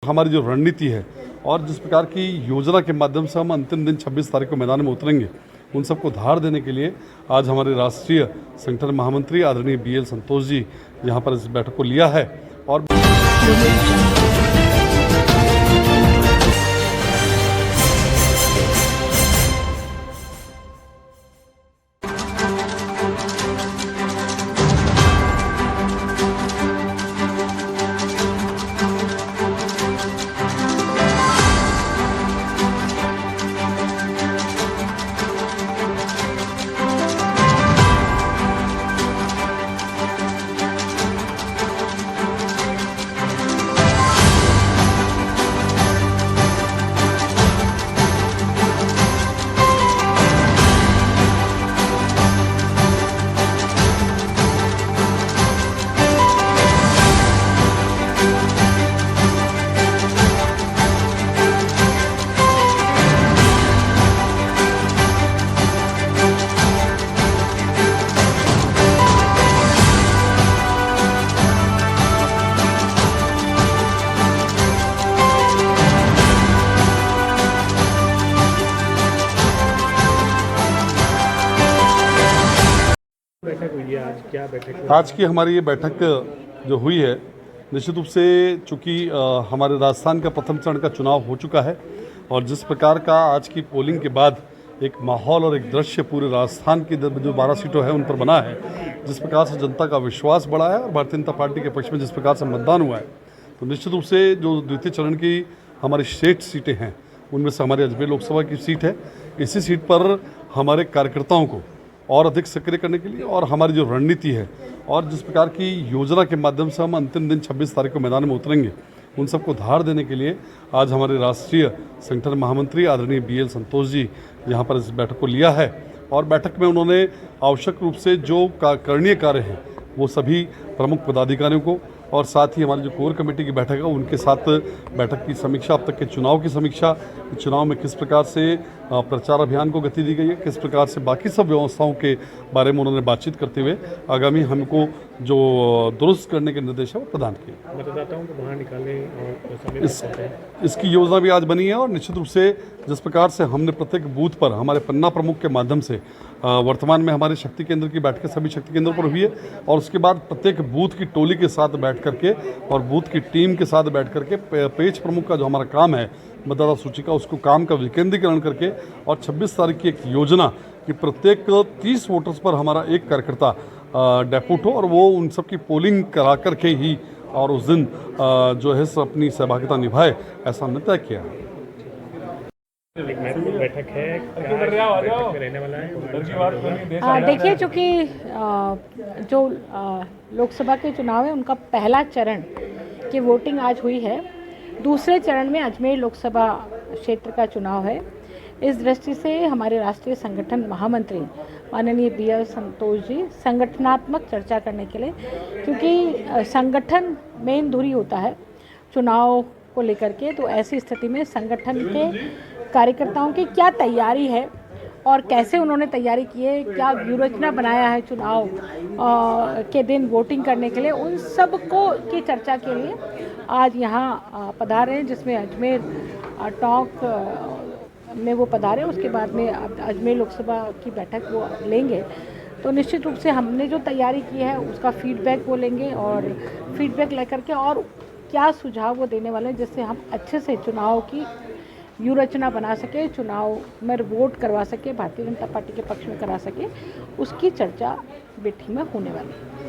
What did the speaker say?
हमारी जो रणनीति है और जिस प्रकार की योजना के माध्यम से हम अंतिम दिन 26 तारीख को मैदान में उतरेंगे, उन सबको धार देने के लिए आज हमारे राष्ट्रीय संगठन महामंत्री आदरणीय BL संतोष जी यहाँ पर इस बैठक को लिया है। और बैठक हुई है आज, क्या बैठक हुई? आज की हमारी ये बैठक जो हुई है, निश्चित रूप से चूँकि हमारे राजस्थान का प्रथम चरण का चुनाव हो चुका है और जिस प्रकार का आज की पोलिंग के बाद एक माहौल और एक दृश्य पूरे राजस्थान की जो 12 सीटों है उन पर बना है, जिस प्रकार से जनता का विश्वास बढ़ा है और भारतीय जनता पार्टी के पक्ष में जिस प्रकार से मतदान हुआ है, तो निश्चित रूप से जो द्वितीय चरण की हमारी 6 सीटें हैं उनमें से हमारे अजमेर लोकसभा की सीट है। इसी सीट पर हमारे कार्यकर्ताओं को और अधिक सक्रिय करने के लिए और हमारी जो रणनीति है और जिस प्रकार की योजना के माध्यम से हम अंतिम दिन 26 तारीख को मैदान में उतरेंगे, उन सबको धार देने के लिए आज हमारे राष्ट्रीय संगठन महामंत्री आदरणीय BL संतोष जी यहाँ पर इस बैठक को लिया है। और बैठक में उन्होंने आवश्यक रूप से जो करणीय कार्य हैं वो सभी प्रमुख पदाधिकारियों को और साथ ही हमारी जो कोर कमेटी की बैठक है उनके साथ बैठक की समीक्षा, अब तक के चुनाव की समीक्षा, चुनाव में किस प्रकार से प्रचार अभियान को गति दी गई है, किस प्रकार से बाकी सब व्यवस्थाओं के बारे में उन्होंने बातचीत करते हुए आगामी हमको जो दुरुस्त करने के निर्देश है वो प्रदान किए। मतदाताओं को बाहर निकालें और इसकी योजना भी आज बनी है और निश्चित रूप से जिस प्रकार से हमने प्रत्येक बूथ पर हमारे पन्ना प्रमुख के माध्यम से वर्तमान में हमारे शक्ति केंद्र की बैठकें सभी शक्ति केंद्रों पर हुई है और उसके बाद प्रत्येक बूथ की टोली के साथ बैठ करके और बूथ की टीम के साथ बैठ करके पेज प्रमुख का जो हमारा काम है मतदाता सूची का, उसको काम का विकेंद्रीकरण करके और 26 तारीख की एक योजना कि प्रत्येक 30 वोटर्स पर हमारा एक कार्यकर्ता डेपुट हो और वो उन सब की पोलिंग करा करके ही और उस दिन जो है अपनी सहभागिता निभाए, ऐसा हमने तय किया है। बैठक है, बैठक में रहने वाला है। देखिए, चूँकि जो लोकसभा के चुनाव है उनका पहला चरण की वोटिंग आज हुई है, दूसरे चरण में अजमेर लोकसभा क्षेत्र का चुनाव है। इस दृष्टि से हमारे राष्ट्रीय संगठन महामंत्री माननीय BL संतोष जी संगठनात्मक चर्चा करने के लिए, क्योंकि संगठन मेन धुरी होता है चुनाव को लेकर के, तो ऐसी स्थिति में संगठन के कार्यकर्ताओं की क्या तैयारी है और कैसे उन्होंने तैयारी की है, क्या व्यूहरचना बनाया है चुनाव के दिन वोटिंग करने के लिए, उन सब को की चर्चा के लिए आज यहाँ पधारे हैं, जिसमें अजमेर टॉक में वो पधारे, उसके बाद में अजमेर लोकसभा की बैठक वो लेंगे। तो निश्चित रूप से हमने जो तैयारी की है उसका फीडबैक वो लेंगे और फीडबैक लेकर के और क्या सुझाव वो देने वाले हैं जिससे हम अच्छे से चुनाव की व्यूहरचना बना सके, चुनाव में वोट करवा सके, भारतीय जनता पार्टी के पक्ष में करा सके, उसकी चर्चा बैठक में होने वाली है।